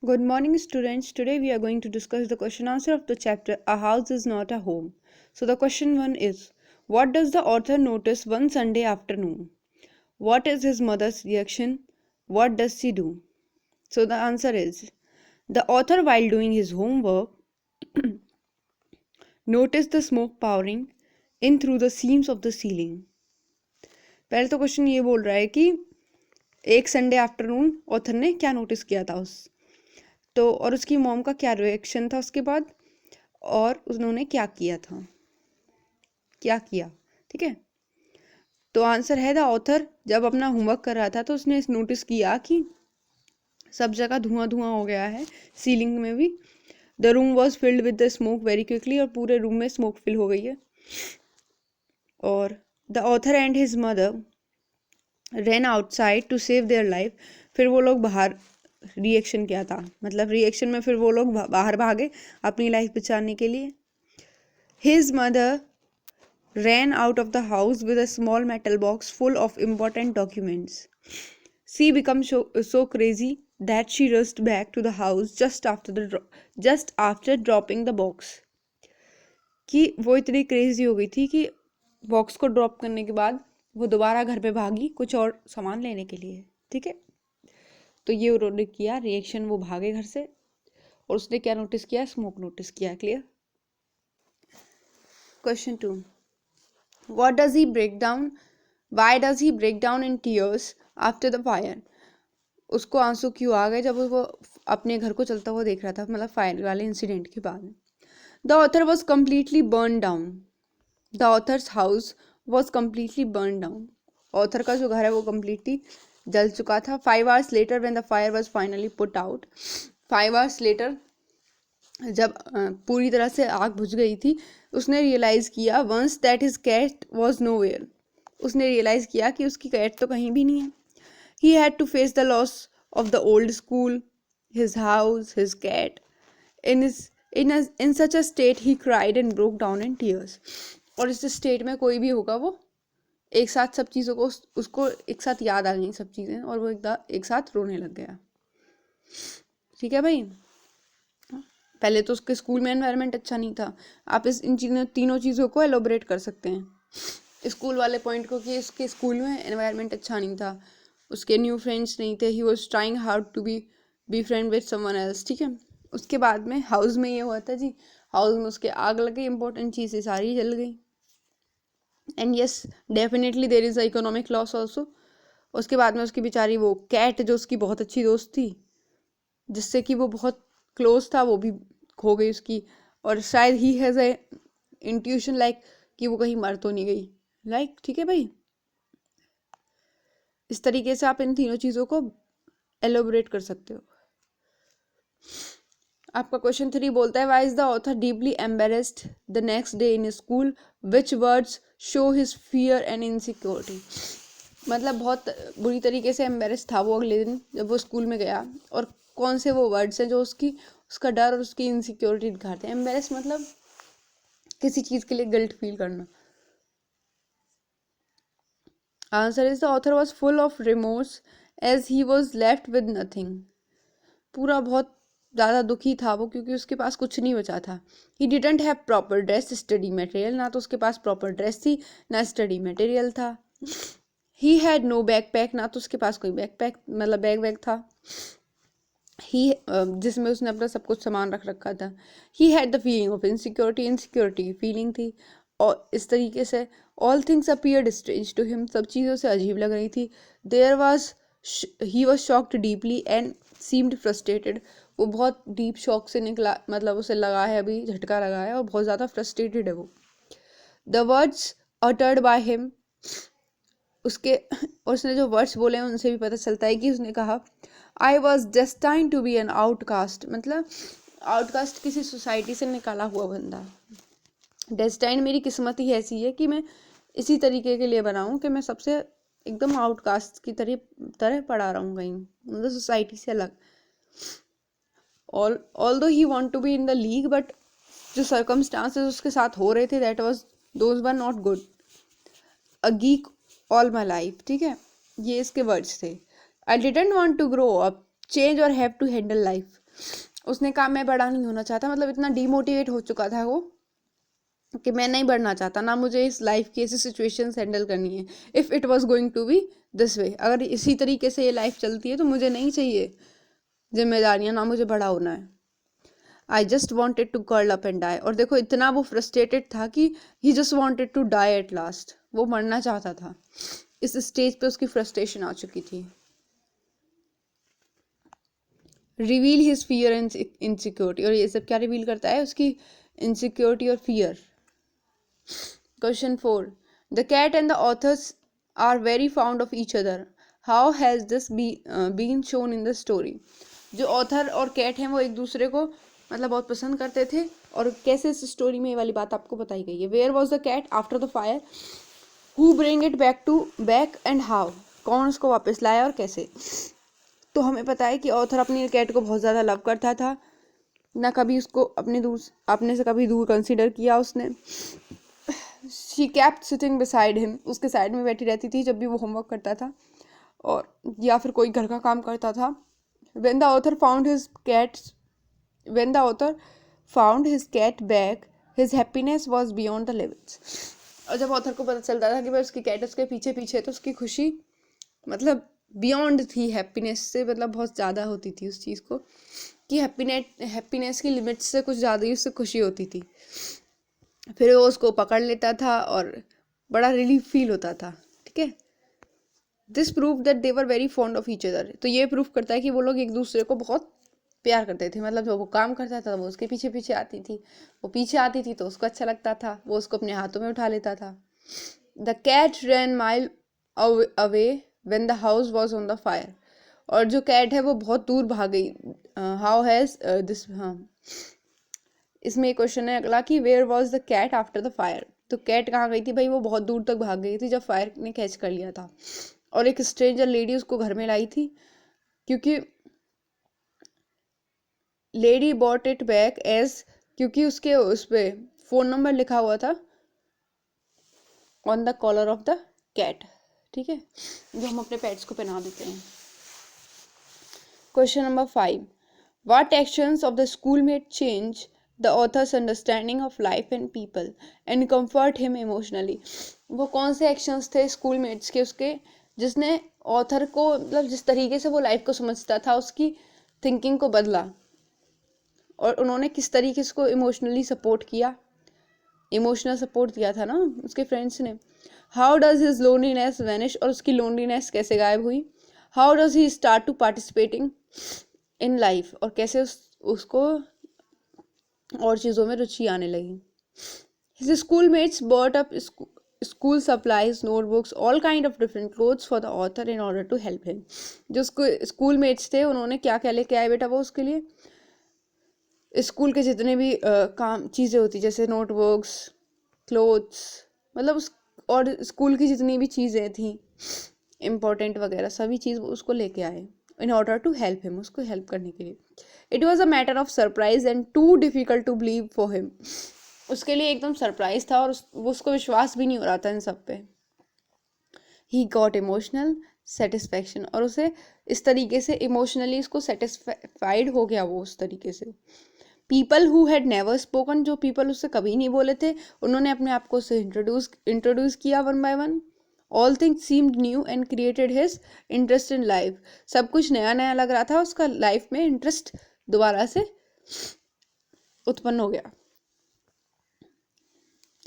Good morning, students. Today we are going to discuss the question answer of the chapter A House is Not a Home. So, the question one is, what does the author notice one Sunday afternoon? What is his mother's reaction? What does she do? So, the answer is, the author, while doing his homework, noticed the smoke pouring in through the seams of the ceiling. पहले तो question ये बोल रहा है कि एक Sunday afternoon author ने क्या नोटिस किया था और उसकी मॉम का क्या रिएक्शन था उसके बाद, और उन्होंने क्या किया ठीक है। तो आंसर है, द ऑथर जब अपना होमवर्क कर रहा था तो उसने नोटिस किया कि सब जगह धुआं धुआं हो गया है, सीलिंग में भी। The room was filled with the smoke very quickly, और पूरे रूम में स्मोक फिल हो गई है। और the author and his mother run outside to save their life. फिर वो लोग बाहर, रिएक्शन क्या था, मतलब रिएक्शन में फिर वो लोग बाहर भागे अपनी लाइफ बचाने के लिए। His mother ran out of the house with a small metal box full of important documents. She became so crazy that she rushed back to the house just after dropping the box. कि वो इतनी crazy हो गई थी कि box को drop करने के बाद वो दोबारा घर पे भागी कुछ और सामान लेने के लिए, ठीक है। तो ये उन्होंने किया रिएक्शन, वो भागे घर से। और उसने क्या नोटिस किया? स्मोक नोटिस किया। Clear. Question 2, What does he break down? Why does he break down in tears after the fire? उसको आंसू क्यों आ गए जब वो अपने घर को चलता हुआ देख रहा था, मतलब फायर वाले इंसिडेंट के बाद। The author was completely burned down. The author's house was completely burned down. Author का जो घर है वो completely जल चुका था। 5 hours later when the fire was finally put out, 5 hours later जब पूरी तरह से आग बुझ गई थी, उसने रियलाइज़ किया once that his cat was nowhere. उसने रियलाइज़ किया कि उसकी कैट तो कहीं भी नहीं है। He had to face the loss of the old school, his house, his cat. In such a state he cried and broke down in tears. और इस स्टेट में कोई भी होगा वो एक साथ सब चीज़ों को, उसको एक साथ याद आ गई सब चीज़ें, और वो एक साथ रोने लग गया। ठीक है भाई। पहले तो उसके स्कूल में एनवायरनमेंट अच्छा नहीं था। आप इन तीनों चीज़ों को एलोबरेट कर सकते हैं। स्कूल वाले पॉइंट को कि इसके स्कूल में एनवायरनमेंट अच्छा नहीं था, उसके न्यू फ्रेंड्स नहीं थे, he was trying hard to be friend with someone else, ठीक है। उसके बाद में हाउस में ये हुआ था जी, हाउस में उसके आग लगी, इंपॉर्टेंट चीज़ें सारी जल गई। And yes, definitely there is a economic loss also. उसके बाद में उसकी बेचारी वो कैट जो उसकी बहुत अच्छी दोस्त थी, जिससे कि वो बहुत क्लोज था, वो भी खो गई उसकी। और शायद he has a intuition like कि वो कहीं मर तो नहीं गई, लाइक, ठीक है भाई। इस तरीके से आप इन तीनों चीज़ों को एलोबरेट कर सकते हो। आपका क्वेश्चन 3 बोलता है, why is the author deeply embarrassed the next day in school, which words show his fear and insecurity. मतलब बहुत बुरी तरीके से एम्बेरेस था वो अगले दिन जब वो स्कूल में गया, और कौन से वो वर्ड्स हैं जो उसका डर और उसकी इनसिक्योरिटी दिखाते हैं। एम्बेरेस मतलब किसी चीज़ के लिए गिल्ट फील करना। Answer is the author was full of remorse as he was left with nothing. पूरा बहुत ज़्यादा दुखी था वो, क्योंकि उसके पास कुछ नहीं बचा था। He didn't have proper dress, study material, ना तो उसके पास प्रॉपर ड्रेस थी ना स्टडी मटेरियल था। ही हैड नो बैकपैक, ना तो उसके पास कोई बैकपैक मतलब बैग था ही जिसमें उसने अपना सब कुछ सामान रख रखा था। He had the feeling of insecurity, insecurity की फीलिंग थी। और इस तरीके से all things appeared strange to him, सब चीज़ों से अजीब लग रही थी। There was he was shocked deeply and seemed frustrated. वो बहुत डीप शॉक से निकला, मतलब उसे लगा है, अभी झटका लगा है और बहुत ज़्यादा फ्रस्ट्रेटेड है वो। The words uttered by him, उसके और उसने जो वर्ड्स बोले हैं उनसे भी पता चलता है कि उसने कहा, I was destined to be an outcast. मतलब आउटकास्ट किसी सोसाइटी से निकाला हुआ बंदा। डेस्टाइन्ड मेरी किस्मत ही ऐसी है कि मैं इसी तरीके के लिए बना हूँ कि मैं सबसे एकदम आउटकास्ट की तरह पड़ा रहा हूँ कहीं, मतलब सोसाइटी से अलग। Although he want to be in the league, but जो सर्कमस्टांसेस उसके साथ हो रहे थे those were not good. A geek all my life, ठीक है, ये इसके वर्ड्स थे। I didn't want to grow up, change और हैव टू हैंडल लाइफ। उसने कहा मैं बड़ा नहीं होना चाहता, मतलब इतना डीमोटिवेट हो चुका था वो कि मैं नहीं बढ़ना चाहता, ना मुझे इस लाइफ की ऐसी सिचुएशन हैंडल करनी है। If it was going to be this way, अगर इसी तरीके से ये लाइफ चलती है तो मुझे नहीं चाहिए जिम्मेदारियां, ना मुझे बड़ा होना है। I just wanted to curl up and die. और देखो इतना वो फ्रस्ट्रेटेड था कि he just wanted to die at last, वो मरना चाहता था। इस स्टेज पे उसकी फ्रस्ट्रेशन आ चुकी थी। Reveal his fear and insecurity, और ये सब क्या रिवील करता है, उसकी इनसिक्योरिटी और fear. Question 4. The cat and the authors are very fond of each other. How has this been shown in the story? जो ऑथर और कैट हैं वो एक दूसरे को मतलब बहुत पसंद करते थे, और कैसे इस स्टोरी में ये वाली बात आपको बताई गई है। Where was the cat after the fire, who bring it back and how, कौन उसको वापस लाया और कैसे। तो हमें पता है कि ऑथर अपनी कैट को बहुत ज़्यादा लव करता था, ना कभी उसको अपने से कभी दूर कंसिडर किया उसने। She kept sitting beside him, उसके साइड में बैठी रहती थी जब भी वो होमवर्क करता था और या फिर कोई घर का काम करता था। when the author found his cat when the author found his cat back, his happiness was beyond the limits। और जब ऑथर को पता चलता था कि भाई उसकी कैट उसके पीछे पीछे, तो उसकी खुशी मतलब बियॉन्ड थी हैप्पीनेस से, मतलब बहुत ज़्यादा होती थी उस चीज़ को, कि हैप्पीनेस की लिमिट्स से कुछ ज़्यादा ही उससे खुशी होती थी। फिर वो उसको पकड़ लेता था और बड़ा रिलीफ फील होता था। ठीक है, this prove that they were very fond of each other. तो ये प्रूफ करता है कि वो लोग एक दूसरे को बहुत प्यार करते थे। मतलब जब वो काम करता था वो उसके पीछे पीछे आती थी, वो पीछे आती थी तो उसको अच्छा लगता था, वो उसको अपने हाथों में उठा लेता था। The cat ran mile away when the house was on the fire. और जो कैट है वो बहुत दूर भाग गई। हाउ हैज दिस, हाँ इसमें एक क्वेश्चन है अगला कि where was the cat after the fire. तो कैट कहाँ गई थी भाई, वो बहुत दूर तक भाग गई थी जब फायर ने कैच कर लिया था। और एक स्ट्रेंजर लेडी उसको घर में लाई थी, क्योंकि lady bought it back as, क्योंकि उसके उस पर फ़ोन नंबर लिखा हुआ था on the collar of the cat. ठीक है, जो हम अपने पेट्स को पहना देते हैं। Question number 5. What actions of the schoolmate change the author's understanding of life and people and comfort him emotionally? वो कौन से एक्शंस थे स्कूलमेट्स के उसके, जिसने ऑथर को मतलब जिस तरीके से वो लाइफ को समझता था उसकी थिंकिंग को बदला, और उन्होंने किस तरीके से उसको इमोशनली सपोर्ट किया, इमोशनल सपोर्ट दिया था ना उसके फ्रेंड्स ने। How does his loneliness vanish, और उसकी लोनलीनेस कैसे गायब हुई। How does he start to participating in life, और कैसे उसको और चीज़ों में रुचि आने लगी। His schoolmates bought up school supplies, notebooks, all kind of different clothes for the author in order to help him. जो स्कूलमेट्स थे उन्होंने क्या क्या लेके आए बेटा वो उसके लिए, स्कूल के जितने भी काम चीज़ें होती जैसे नोटबुक्स, क्लोथ्स, मतलब उस और स्कूल की जितनी भी चीज़ें थी इम्पोर्टेंट वगैरह सभी चीज़ उसको लेके आए in order to help him, उसको हेल्प करने के लिए। It was a matter of surprise and too difficult to believe for him. उसके लिए एकदम सरप्राइज था और उसको विश्वास भी नहीं हो रहा था इन सब पे। ही गॉट इमोशनल सेटिस्फैक्शन, और उसे इस तरीके से इमोशनली उसको सेटिस्फाइड हो गया वो उस तरीके से। People who had never spoken, जो पीपल उससे कभी नहीं बोले थे, उन्होंने अपने आप को उससे इंट्रोड्यूस किया one by one. All things seemed new and created his interest in life. सब कुछ नया नया लग रहा था, उसका लाइफ में इंटरेस्ट दोबारा से उत्पन्न हो गया।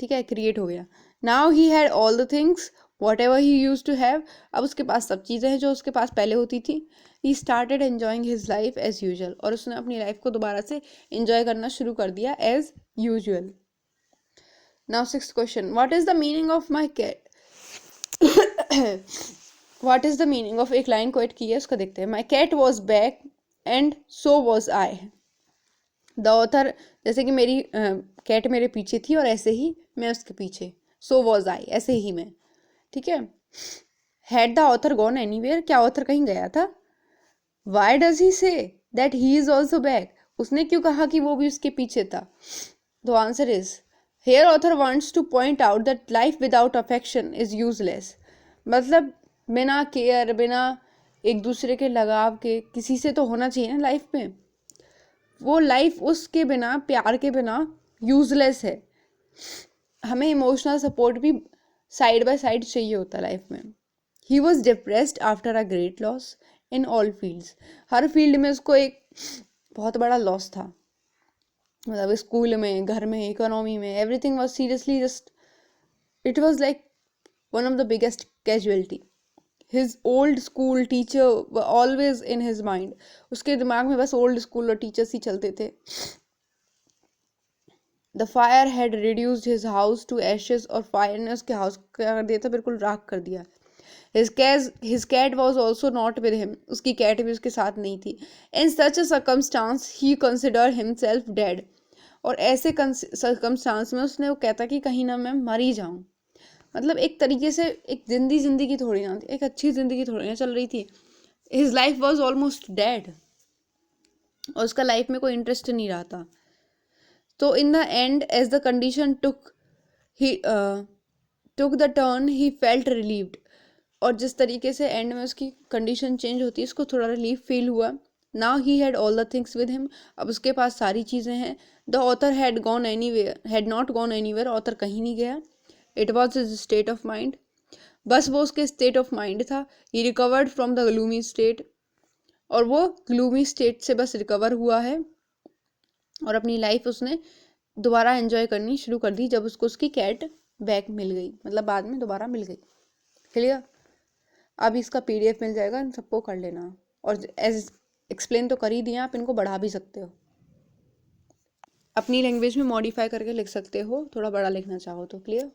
ठीक है, क्रिएट हो गया। Now he had all the things whatever he use to have. अब उसके पास सब चीज़ें हैं जो उसके पास पहले होती थी। He started enjoying his life as usual, और उसने अपनी लाइफ को दोबारा से एंजॉय करना शुरू कर दिया as usual. Now 6th question, what is the meaning of my cat. What is the meaning of, एक लाइन क्वेट की है उसका देखते हैं। My cat was back and so was I. The author, जैसे कि मेरी कैट मेरे पीछे थी और ऐसे ही मैं उसके पीछे। सो वॉज आई, ऐसे ही मैं। ठीक है। Had the author gone anywhere, क्या ऑथर कहीं गया था। Why does he say that he is also back, उसने क्यों कहा कि वो भी उसके पीछे था। The answer is here author wants two point out that life without affection is useless. मतलब बिना केयर, बिना एक दूसरे के लगाव के किसी से तो होना चाहिए ना लाइफ में। वो लाइफ उसके बिना, प्यार के बिना यूजलेस है। हमें इमोशनल सपोर्ट भी साइड बाय साइड चाहिए होता है लाइफ में। He was depressed after a great loss in all fields. Her field में उसको एक बहुत बड़ा लॉस था, मतलब स्कूल में, घर में, इकोनॉमी में, everything was seriously just, it was like one of the biggest casualty. His old school teacher always in his mind. उसके दिमाग में बस ओल्ड स्कूल और टीचर्स ही चलते थे। The fire had reduced his house to ashes, और fire ने उसके हाउस को क्या कर दिया था, बिल्कुल राख कर दिया। His cat was also not with him. उसकी कैट भी उसके साथ नहीं थी। In such a circumstance, he considered himself dead. और ऐसे circumstance में उसने वो कहता कि कहीं ना मैं मर ही जाऊं। मतलब एक तरीके से एक जिंदगी थोड़ी ना थी, एक अच्छी जिंदगी थोड़ी ना चल रही थी। His life was almost dead. और उसका लाइफ में कोई इंटरेस्ट नहीं रहा था। तो in the end, as the condition took the turn, he felt relieved. और जिस तरीके से एंड में उसकी कंडीशन चेंज होती है, उसको थोड़ा रिलीफ फील हुआ। Now he had all the things with him. अब उसके पास सारी चीज़ें हैं। The author had not gone anywhere. Author कहीं नहीं गया। It was his state of mind. बस वो उसके स्टेट ऑफ माइंड था। He recovered from the gloomy state. और वो ग्लूमी स्टेट से बस रिकवर हुआ है और अपनी लाइफ उसने दोबारा एंजॉय करनी शुरू कर दी जब उसको उसकी कैट बैक मिल गई, मतलब बाद में दोबारा मिल गई। क्लियर? अब इसका PDF मिल जाएगा, इन सबको कर लेना। और एज एक्सप्लेन तो कर ही दिया, आप इनको बढ़ा भी सकते हो, अपनी लैंग्वेज में मॉडिफाई करके लिख सकते हो, थोड़ा बड़ा लिखना चाहो तो। क्लियर?